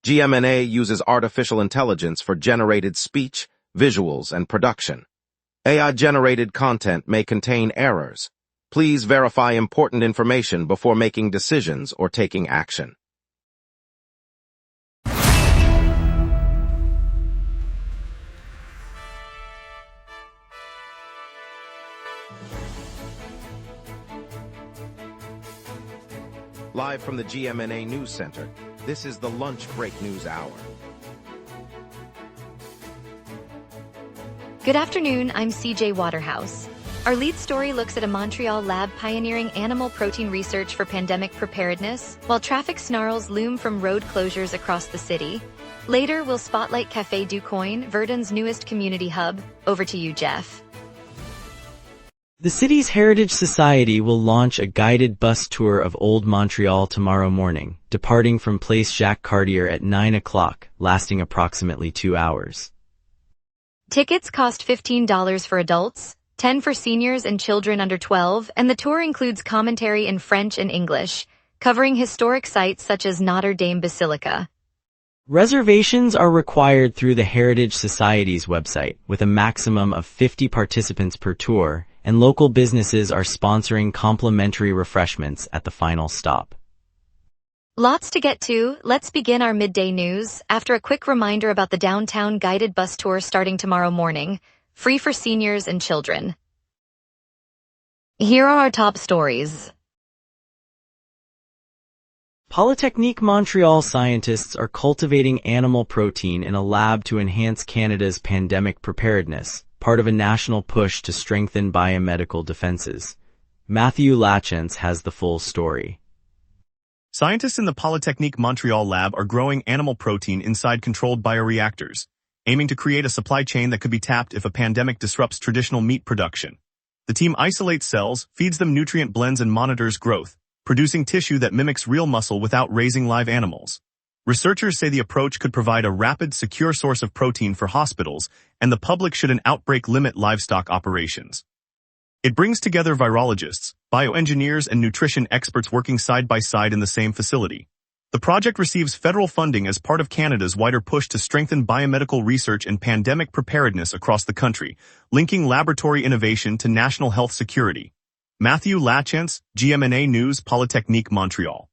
GMNA uses artificial intelligence for generated speech, visuals, and production. AI-generated content may contain errors. Please verify important information before making decisions or taking action. Live from the GMNA News Center, this is the Lunch Break News Hour. Good afternoon, I'm CJ Waterhouse. Our lead story looks at a Montreal lab pioneering animal protein research for pandemic preparedness, while traffic snarls loom from road closures across the city. Later, we'll spotlight Café du Coin, Verdun's newest community hub. Over to you, Jeff. The city's Heritage Society will launch a guided bus tour of Old Montreal tomorrow morning, departing from Place Jacques Cartier at 9 o'clock, lasting approximately 2 hours. Tickets cost $15 for adults, $10 for seniors and children under 12, and the tour includes commentary in French and English, covering historic sites such as Notre Dame Basilica. Reservations are required through the Heritage Society's website, with a maximum of 50 participants per tour, and local businesses are sponsoring complimentary refreshments at the final stop. Lots to get to. Let's begin our midday news. After a quick reminder about the downtown guided bus tour starting tomorrow morning, free for seniors and children. Here are our top stories. Polytechnique Montreal scientists are cultivating animal protein in a lab to enhance Canada's pandemic preparedness, part of a national push to strengthen biomedical defenses. Matthew Lachance has the full story. Scientists in the Polytechnique Montreal lab are growing animal protein inside controlled bioreactors, aiming to create a supply chain that could be tapped if a pandemic disrupts traditional meat production. The team isolates cells, feeds them nutrient blends and monitors growth, producing tissue that mimics real muscle without raising live animals. Researchers say the approach could provide a rapid, secure source of protein for hospitals and the public should an outbreak limit livestock operations. It brings together virologists, bioengineers, and nutrition experts working side by side in the same facility. The project receives federal funding as part of Canada's wider push to strengthen biomedical research and pandemic preparedness across the country, linking laboratory innovation to national health security. Matthew Lachance, GMNA News, Polytechnique Montreal.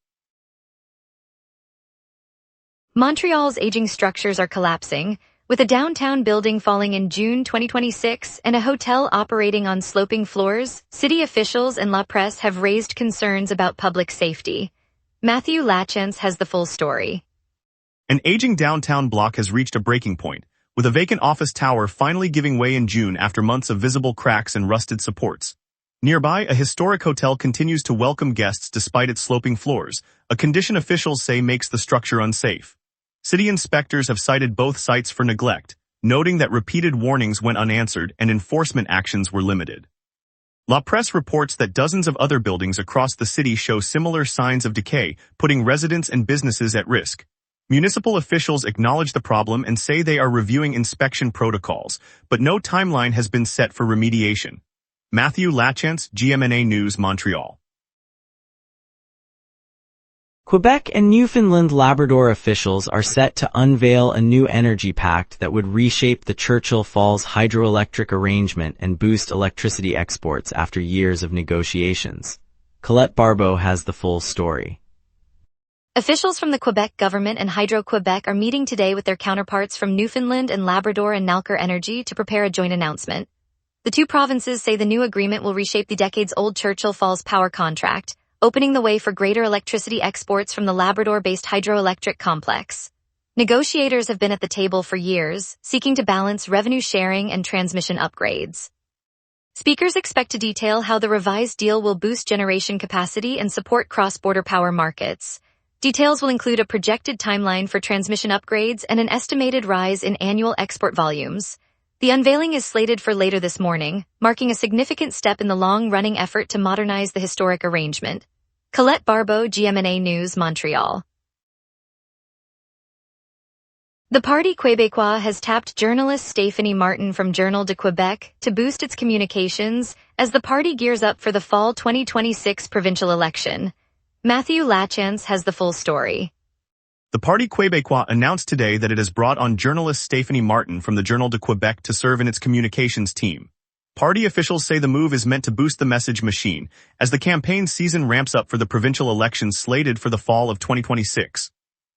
Montreal's aging structures are collapsing, with a downtown building falling in June 2026 and a hotel operating on sloping floors. City officials and La Presse have raised concerns about public safety. Matthew Lachance has the full story. An aging downtown block has reached a breaking point, with a vacant office tower finally giving way in June after months of visible cracks and rusted supports. Nearby, a historic hotel continues to welcome guests despite its sloping floors, a condition officials say makes the structure unsafe. City inspectors have cited both sites for neglect, noting that repeated warnings went unanswered and enforcement actions were limited. La Presse reports that dozens of other buildings across the city show similar signs of decay, putting residents and businesses at risk. Municipal officials acknowledge the problem and say they are reviewing inspection protocols, but no timeline has been set for remediation. Matthew Lachance, GMNA News, Montreal. Quebec and Newfoundland Labrador officials are set to unveil a new energy pact that would reshape the Churchill Falls hydroelectric arrangement and boost electricity exports after years of negotiations. Colette Barbeau has the full story. Officials from the Quebec government and Hydro-Quebec are meeting today with their counterparts from Newfoundland and Labrador and Nalcor Energy to prepare a joint announcement. The two provinces say the new agreement will reshape the decades-old Churchill Falls power contract, opening the way for greater electricity exports from the Labrador-based hydroelectric complex. Negotiators have been at the table for years, seeking to balance revenue sharing and transmission upgrades. Speakers expect to detail how the revised deal will boost generation capacity and support cross-border power markets. Details will include a projected timeline for transmission upgrades and an estimated rise in annual export volumes. The unveiling is slated for later this morning, marking a significant step in the long-running effort to modernize the historic arrangement. Colette Barbeau, GMNA News, Montreal. The Parti Québécois has tapped journalist Stéphanie Martin from Journal de Québec to boost its communications as the party gears up for the fall 2026 provincial election. Matthew Lachance has the full story. The Parti Québécois announced today that it has brought on journalist Stéphanie Martin from the Journal de Québec to serve in its communications team. Party officials say the move is meant to boost the message machine as the campaign season ramps up for the provincial elections slated for the fall of 2026.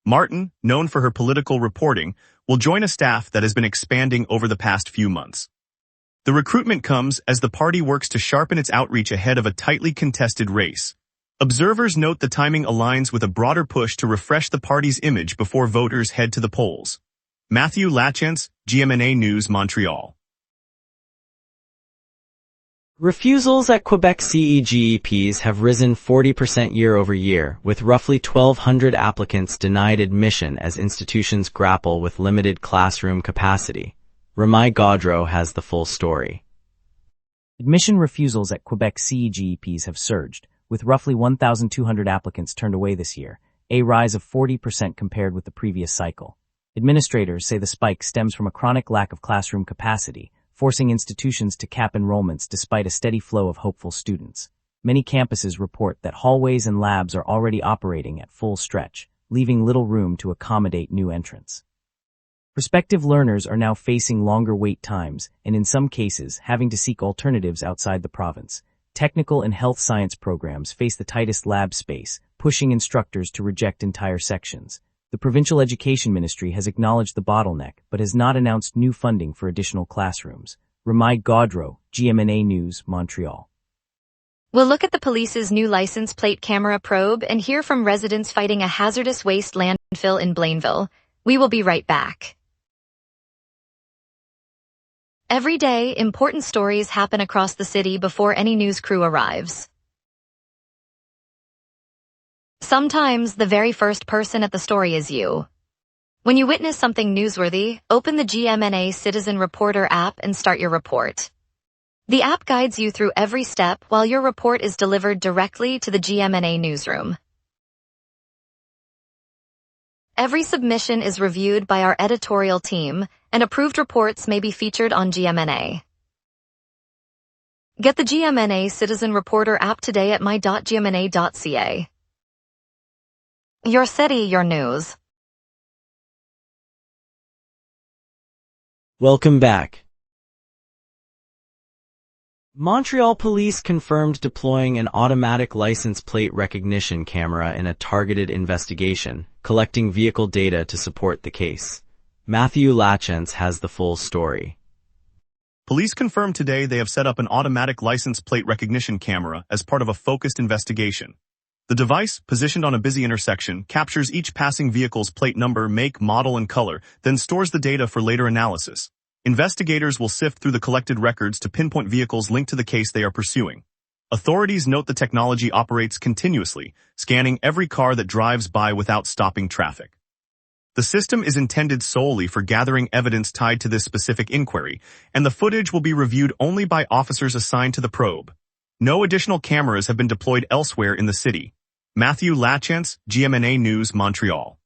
Martin, known for her political reporting, will join a staff that has been expanding over the past few months. The recruitment comes as the party works to sharpen its outreach ahead of a tightly contested race. Observers note the timing aligns with a broader push to refresh the party's image before voters head to the polls. Matthew Lachance, GMNA News, Montreal. Refusals at Quebec CEGEPs have risen 40% year-over-year, with roughly 1,200 applicants denied admission as institutions grapple with limited classroom capacity. Ramai Gaudreau has the full story. Admission refusals at Quebec CEGEPs have surged, with roughly 1,200 applicants turned away this year, a rise of 40% compared with the previous cycle. Administrators say the spike stems from a chronic lack of classroom capacity, forcing institutions to cap enrollments despite a steady flow of hopeful students. Many campuses report that hallways and labs are already operating at full stretch, leaving little room to accommodate new entrants. Prospective learners are now facing longer wait times and in some cases having to seek alternatives outside the province. Technical and health science programs face the tightest lab space, pushing instructors to reject entire sections. The Provincial Education Ministry has acknowledged the bottleneck but has not announced new funding for additional classrooms. Ramai Gaudreau, GMNA News, Montreal. We'll look at the police's new license plate camera probe and hear from residents fighting a hazardous waste landfill in Blainville. We will be right back. Every day, important stories happen across the city before any news crew arrives. Sometimes, the very first person at the story is you. When you witness something newsworthy, open the GMNA Citizen Reporter app and start your report. The app guides you through every step while your report is delivered directly to the GMNA newsroom. Every submission is reviewed by our editorial team, and approved reports may be featured on GMNA. Get the GMNA Citizen Reporter app today at my.gmna.ca. Your city, your news. Welcome back. Montreal police confirmed deploying an automatic license plate recognition camera in a targeted investigation, collecting vehicle data to support the case. Matthew Lachance has the full story. Police confirmed today they have set up an automatic license plate recognition camera as part of a focused investigation. The device, positioned on a busy intersection, captures each passing vehicle's plate number, make, model, and color, then stores the data for later analysis. Investigators will sift through the collected records to pinpoint vehicles linked to the case they are pursuing. Authorities note the technology operates continuously, scanning every car that drives by without stopping traffic. The system is intended solely for gathering evidence tied to this specific inquiry, and the footage will be reviewed only by officers assigned to the probe. No additional cameras have been deployed elsewhere in the city. Matthew Lachance, GMNA News, Montreal.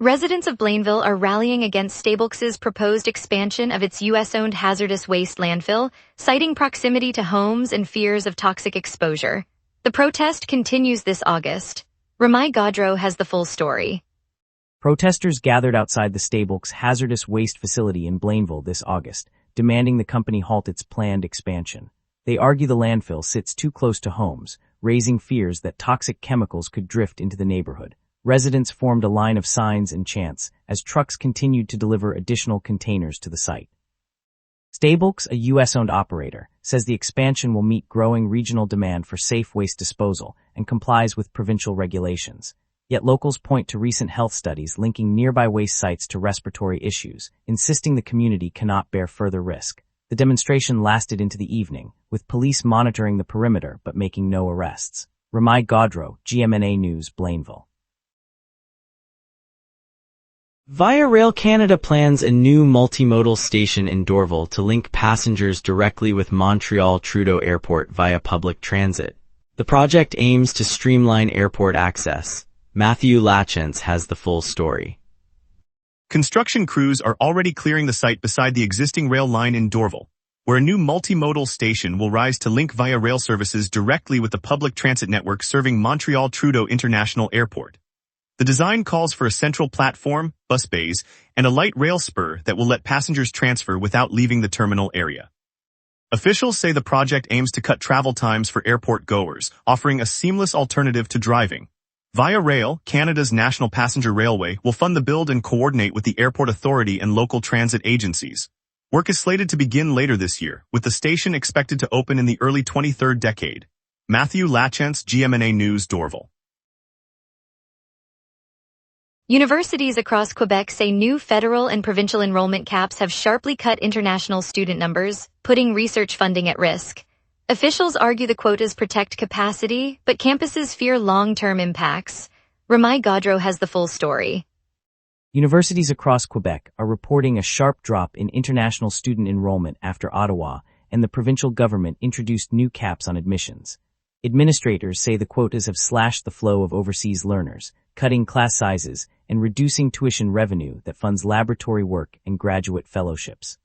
Residents of Blainville are rallying against Stablex's proposed expansion of its U.S.-owned hazardous waste landfill, citing proximity to homes and fears of toxic exposure. The protest continues this August. Ramai Gaudreau has the full story. Protesters gathered outside the Stablex hazardous waste facility in Blainville this August, demanding the company halt its planned expansion. They argue the landfill sits too close to homes, raising fears that toxic chemicals could drift into the neighborhood. Residents formed a line of signs and chants as trucks continued to deliver additional containers to the site. Stablex, a U.S.-owned operator, says the expansion will meet growing regional demand for safe waste disposal and complies with provincial regulations. Yet locals point to recent health studies linking nearby waste sites to respiratory issues, insisting the community cannot bear further risk. The demonstration lasted into the evening, with police monitoring the perimeter but making no arrests. Ramai Gaudreau, GMNA News, Blainville. Via Rail Canada plans a new multimodal station in Dorval to link passengers directly with Montreal Trudeau Airport via public transit. The project aims to streamline airport access. Matthew Lachance has the full story. Construction crews are already clearing the site beside the existing rail line in Dorval. where a new multimodal station will rise to link via rail services directly with the public transit network serving Montreal Trudeau International Airport. The design calls for a central platform, bus bays, and a light rail spur that will let passengers transfer without leaving the terminal area. Officials say the project aims to cut travel times for airport goers, offering a seamless alternative to driving. Via Rail, Canada's national passenger railway, will fund the build and coordinate with the airport authority and local transit agencies. Work is slated to begin later this year, with the station expected to open in the early 23rd decade. Matthew Lachance, GMNA News, Dorval. Universities across Quebec say new federal and provincial enrollment caps have sharply cut international student numbers, putting research funding at risk. Officials argue the quotas protect capacity, but campuses fear long-term impacts. Ramai Gaudreau has the full story. Universities across Quebec are reporting a sharp drop in international student enrollment after Ottawa and the provincial government introduced new caps on admissions. Administrators say the quotas have slashed the flow of overseas learners, cutting class sizes and reducing tuition revenue that funds laboratory work and graduate fellowships.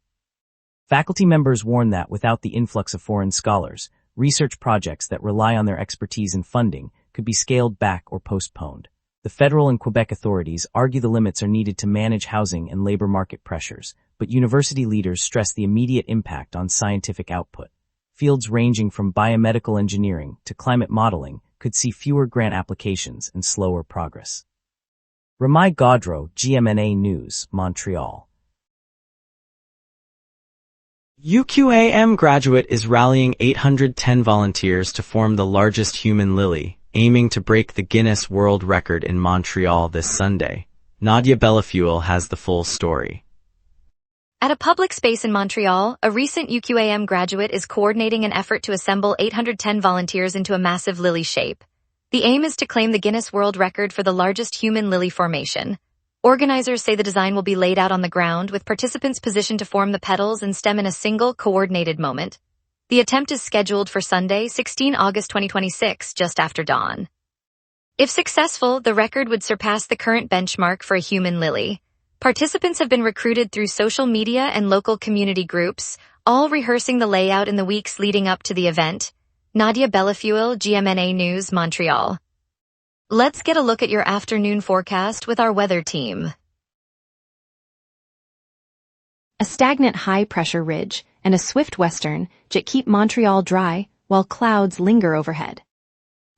Faculty members warn that without the influx of foreign scholars, research projects that rely on their expertise and funding could be scaled back or postponed. The federal and Quebec authorities argue the limits are needed to manage housing and labor market pressures, but university leaders stress the immediate impact on scientific output. Fields ranging from biomedical engineering to climate modeling could see fewer grant applications and slower progress. Ramai Gaudreau, GMNA News, Montreal. UQAM graduate is rallying 810 volunteers to form the largest human lily, aiming to break the Guinness World Record in Montreal this Sunday. Nadia Bellafuel has the full story. At a public space in Montreal, a recent UQAM graduate is coordinating an effort to assemble 810 volunteers into a massive lily shape. The aim is to claim the Guinness World Record for the largest human lily formation. Organizers say the design will be laid out on the ground, with participants positioned to form the petals and stem in a single, coordinated moment. The attempt is scheduled for Sunday, 16 August 2026, just after dawn. If successful, the record would surpass the current benchmark for a human lily. Participants have been recruited through social media and local community groups, all rehearsing the layout in the weeks leading up to the event. Nadia Bellafuel, GMNA News, Montreal. Let's get a look at your afternoon forecast with our weather team. A stagnant high-pressure ridge and a swift western jet keep Montreal dry while clouds linger overhead.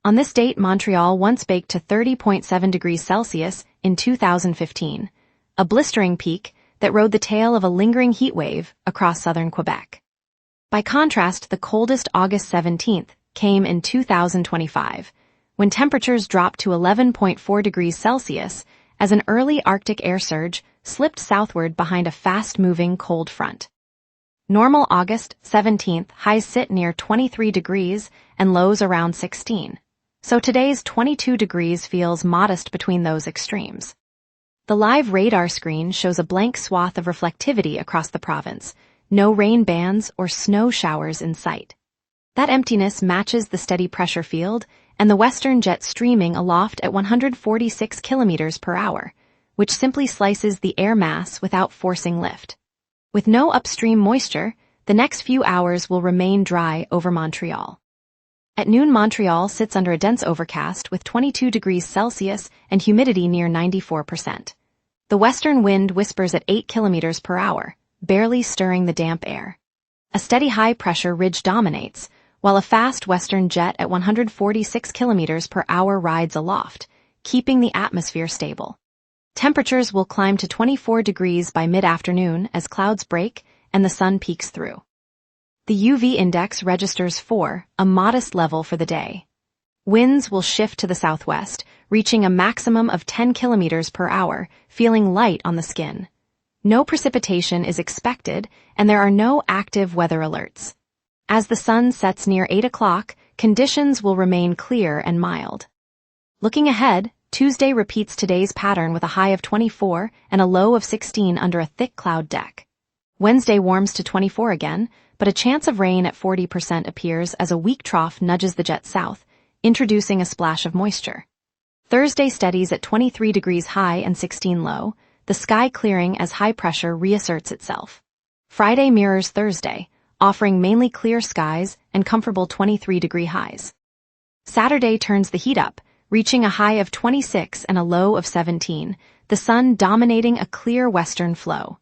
On this date, Montreal once baked to 30.7 degrees Celsius in 2015, a blistering peak that rode the tail of a lingering heat wave across southern Quebec. By contrast, the coldest August 17th came in 2025, when temperatures dropped to 11.4 degrees Celsius as an early Arctic air surge slipped southward behind a fast-moving cold front. Normal August 17th highs sit near 23 degrees and lows around 16, so today's 22 degrees feels modest between those extremes. The live radar screen shows a blank swath of reflectivity across the province, no rain bands or snow showers in sight. That emptiness matches the steady pressure field and the western jet streaming aloft at 146 kilometers per hour, which simply slices the air mass without forcing lift. With no upstream moisture, the next few hours will remain dry over Montreal. At noon, Montreal sits under a dense overcast with 22 degrees Celsius and humidity near 94%. The western wind whispers at 8 kilometers per hour, barely stirring the damp air. A steady high-pressure ridge dominates, while a fast western jet at 146 kilometers per hour rides aloft, keeping the atmosphere stable. Temperatures will climb to 24 degrees by mid-afternoon as clouds break and the sun peeks through. The UV index registers 4, a modest level for the day. Winds will shift to the southwest, reaching a maximum of 10 kilometers per hour, feeling light on the skin. No precipitation is expected, and there are no active weather alerts. As the sun sets near 8 o'clock, conditions will remain clear and mild. Looking ahead, Tuesday repeats today's pattern with a high of 24 and a low of 16 under a thick cloud deck. Wednesday warms to 24 again, but a chance of rain at 40% appears as a weak trough nudges the jet south, introducing a splash of moisture. Thursday steadies at 23 degrees high and 16 low, the sky clearing as high pressure reasserts itself. Friday mirrors Thursday, offering mainly clear skies and comfortable 23-degree highs. Saturday turns the heat up, reaching a high of 26 and a low of 17, the sun dominating a clear western flow.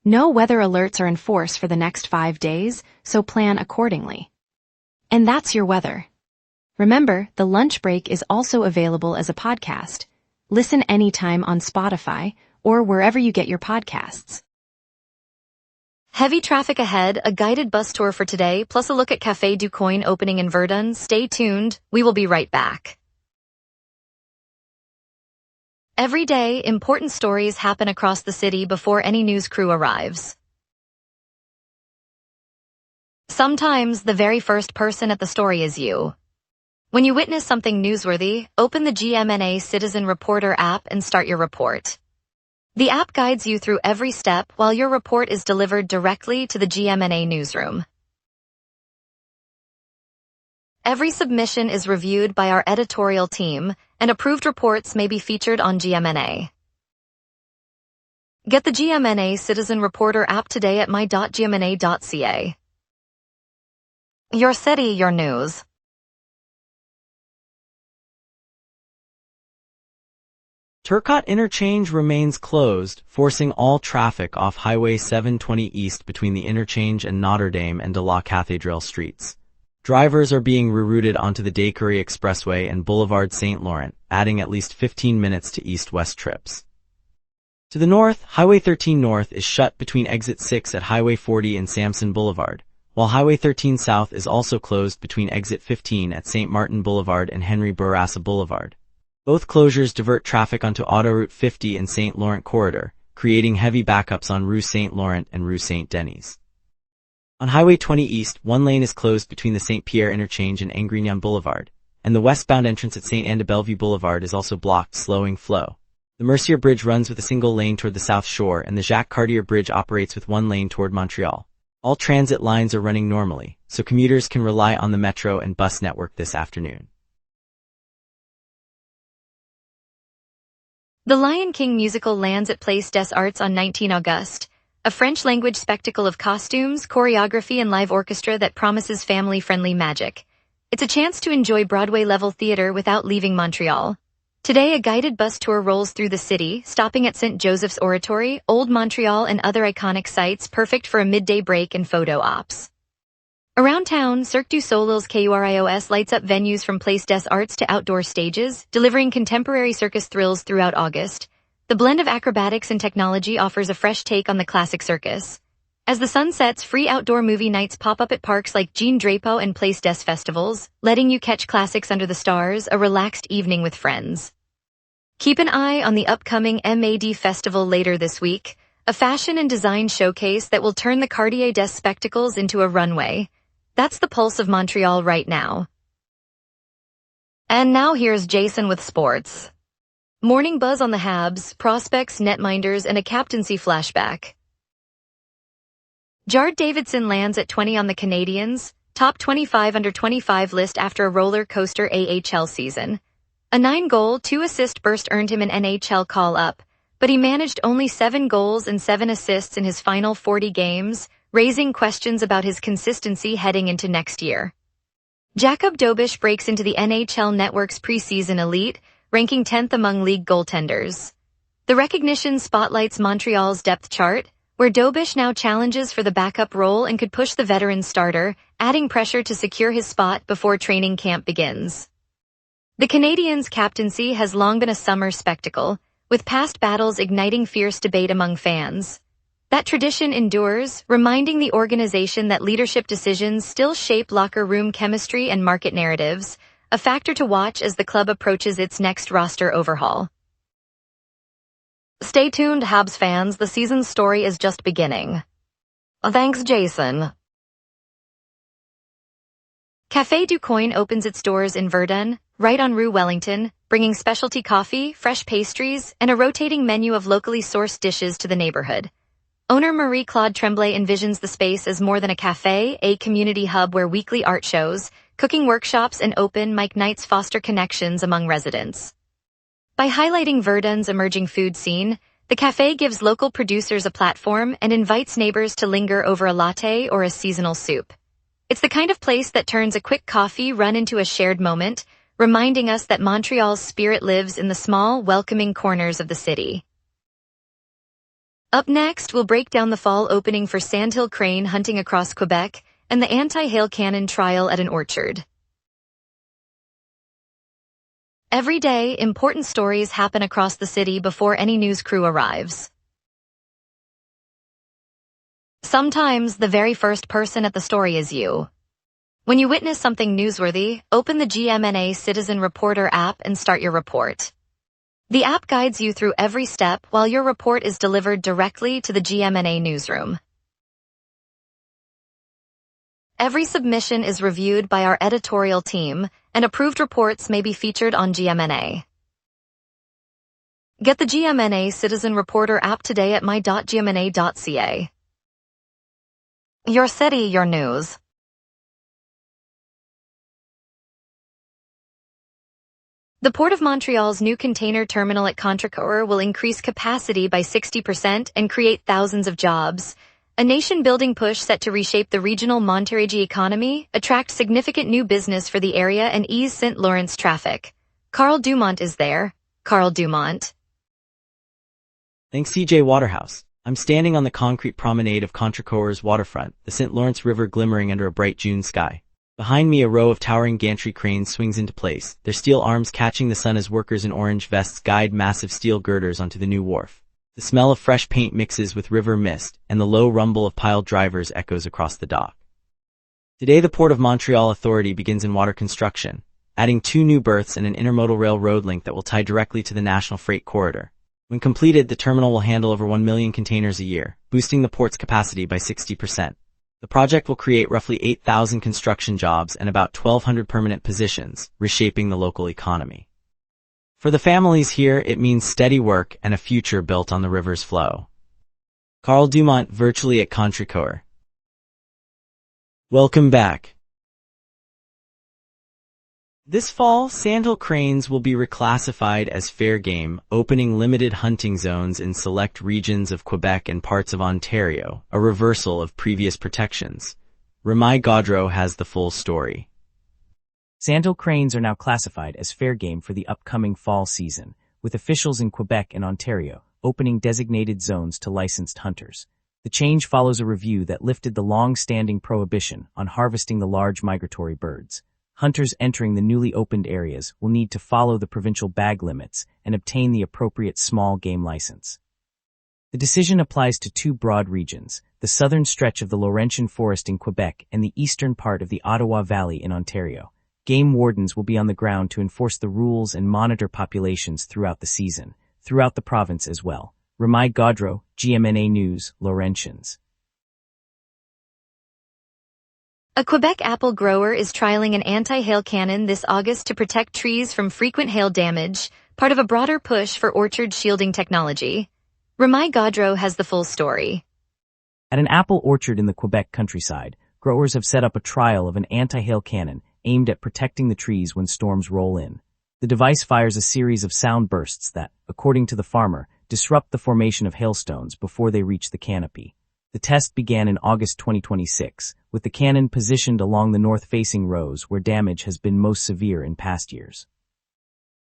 No weather alerts are in force for the next 5 days, so plan accordingly. And that's your weather. Remember, the lunch break is also available as a podcast. Listen anytime on Spotify or wherever you get your podcasts. Heavy traffic ahead, a guided bus tour for today, plus a look at Café du Coin opening in Verdun. Stay tuned, we will be right back. Every day, important stories happen across the city before any news crew arrives. Sometimes, the very first person at the story is you. When you witness something newsworthy, open the GMNA Citizen Reporter app and start your report. The app guides you through every step while your report is delivered directly to the GMNA newsroom. Every submission is reviewed by our editorial team, and approved reports may be featured on GMNA. Get the GMNA Citizen Reporter app today at my.gmna.ca. Your city, your news. Turcotte Interchange remains closed, forcing all traffic off Highway 720 East between the interchange and Notre Dame and de la Cathédrale streets. Drivers are being rerouted onto the Décurie Expressway and Boulevard St. Laurent, adding at least 15 minutes to east-west trips. To the north, Highway 13 North is shut between Exit 6 at Highway 40 and Sampson Boulevard, while Highway 13 South is also closed between Exit 15 at St. Martin Boulevard and Henry Bourassa Boulevard. Both closures divert traffic onto Autoroute 50 and St. Laurent Corridor, creating heavy backups on Rue St. Laurent and Rue St. Denis. On Highway 20 East, one lane is closed between the St. Pierre interchange and Angrignon Boulevard, and the westbound entrance at St. Anne de Bellevue Boulevard is also blocked, slowing flow. The Mercier Bridge runs with a single lane toward the South Shore, and the Jacques Cartier Bridge operates with one lane toward Montreal. All transit lines are running normally, so commuters can rely on the metro and bus network this afternoon. The Lion King musical lands at Place des Arts on 19 August, a French-language spectacle of costumes, choreography, and live orchestra that promises family-friendly magic. It's a chance to enjoy Broadway-level theater without leaving Montreal. Today, a guided bus tour rolls through the city, stopping at St. Joseph's Oratory, Old Montreal, and other iconic sites, perfect for a midday break and photo ops. Around town, Cirque du Soleil's KURIOS lights up venues from Place des Arts to outdoor stages, delivering contemporary circus thrills throughout August. The blend of acrobatics and technology offers a fresh take on the classic circus. As the sun sets, free outdoor movie nights pop up at parks like Jean Drapeau and Place des Festivals, letting you catch classics under the stars, a relaxed evening with friends. Keep an eye on the upcoming MAD Festival later this week, a fashion and design showcase that will turn the Cartier des Spectacles into a runway. That's the pulse of Montreal right now. And now here's Jason with sports. Morning buzz on the Habs, prospects, netminders, and a captaincy flashback. Jard Davidson lands at 20 on the Canadiens' top 25 under 25 list after a roller coaster AHL season. A 9-goal, 2-assist burst earned him an NHL call-up, but he managed only 7 goals and 7 assists in his final 40 games, raising questions about his consistency heading into next year. Jakub Dobeš breaks into the NHL Network's preseason elite, ranking 10th among league goaltenders. The recognition spotlights Montreal's depth chart, where Dobeš now challenges for the backup role and could push the veteran starter, adding pressure to secure his spot before training camp begins. The Canadiens' captaincy has long been a summer spectacle, with past battles igniting fierce debate among fans. That tradition endures, reminding the organization that leadership decisions still shape locker room chemistry and market narratives, a factor to watch as the club approaches its next roster overhaul. Stay tuned, Habs fans, the season's story is just beginning. Thanks, Jason. Café du Coin opens its doors in Verdun, right on Rue Wellington, bringing specialty coffee, fresh pastries, and a rotating menu of locally sourced dishes to the neighborhood. Owner Marie-Claude Tremblay envisions the space as more than a cafe, a community hub where weekly art shows, cooking workshops, and open mic nights foster connections among residents. By highlighting Verdun's emerging food scene, The cafe gives local producers a platform and invites neighbors to linger over a latte or a seasonal soup. It's the kind of place that turns a quick coffee run into a shared moment, reminding us that Montreal's spirit lives in the small, welcoming corners of the city. Up next, we'll break down the fall opening for sandhill crane hunting across Quebec and the anti-hail cannon trial at an orchard. Every day, important stories happen across the city before any news crew arrives. Sometimes, the very first person at the story is you. When you witness something newsworthy, open the GMNA Citizen Reporter app and start your report. The app guides you through every step while your report is delivered directly to the GMNA newsroom. Every submission is reviewed by our editorial team, and approved reports may be featured on GMNA. Get the GMNA Citizen Reporter app today at my.gmna.ca. Your city, your news. The Port of Montreal's new container terminal at Contrecoeur will increase capacity by 60% and create thousands of jobs. A nation-building push set to reshape the regional Montérégie economy, attract significant new business for the area and ease St. Lawrence traffic. Carl Dumont is there. Carl Dumont. Thanks CJ Waterhouse. I'm standing on the concrete promenade of Contrecoeur's waterfront, the St. Lawrence River glimmering under a bright June sky. Behind me, a row of towering gantry cranes swings into place, their steel arms catching the sun as workers in orange vests guide massive steel girders onto the new wharf. The smell of fresh paint mixes with river mist, and the low rumble of piled drivers echoes across the dock. Today, the Port of Montreal Authority begins in water construction, adding 2 new berths and an intermodal rail road link that will tie directly to the National Freight Corridor. When completed, the terminal will handle over 1 million containers a year, boosting the port's capacity by 60%. The project will create roughly 8,000 construction jobs and about 1,200 permanent positions, reshaping the local economy. For the families here, it means steady work and a future built on the river's flow. Carl Dumont virtually at Contrecoeur. Welcome back. This fall, sandhill cranes will be reclassified as fair game, opening limited hunting zones in select regions of Quebec and parts of Ontario, a reversal of previous protections. Ramai Gaudreau has the full story. Sandhill cranes are now classified as fair game for the upcoming fall season, with officials in Quebec and Ontario opening designated zones to licensed hunters. The change follows a review that lifted the long-standing prohibition on harvesting the large migratory birds. Hunters entering the newly opened areas will need to follow the provincial bag limits and obtain the appropriate small game license. The decision applies to 2 broad regions, the southern stretch of the Laurentian Forest in Quebec and the eastern part of the Ottawa Valley in Ontario. Game wardens will be on the ground to enforce the rules and monitor populations throughout the season, throughout the province as well. Ramai Gaudreau, GMNA News, Laurentians. A Quebec apple grower is trialing an anti-hail cannon this August to protect trees from frequent hail damage, part of a broader push for orchard shielding technology. Ramai Gaudreau has the full story. At an apple orchard in the Quebec countryside, growers have set up a trial of an anti-hail cannon aimed at protecting the trees when storms roll in. The device fires a series of sound bursts that, according to the farmer, disrupt the formation of hailstones before they reach the canopy. The test began in August 2026, with the cannon positioned along the north-facing rows where damage has been most severe in past years.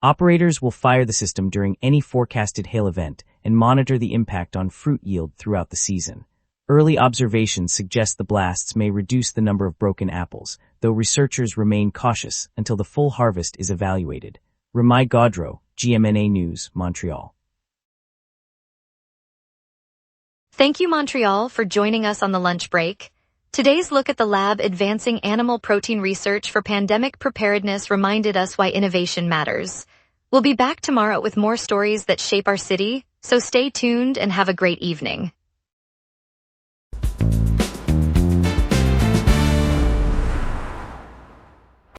Operators will fire the system during any forecasted hail event and monitor the impact on fruit yield throughout the season. Early observations suggest the blasts may reduce the number of broken apples, though researchers remain cautious until the full harvest is evaluated. Ramai Gaudreau, GMNA News, Montreal. Thank you, Montreal, for joining us on the lunch break. Today's look at the lab advancing animal protein research for pandemic preparedness reminded us why innovation matters. We'll be back tomorrow with more stories that shape our city, so stay tuned and have a great evening.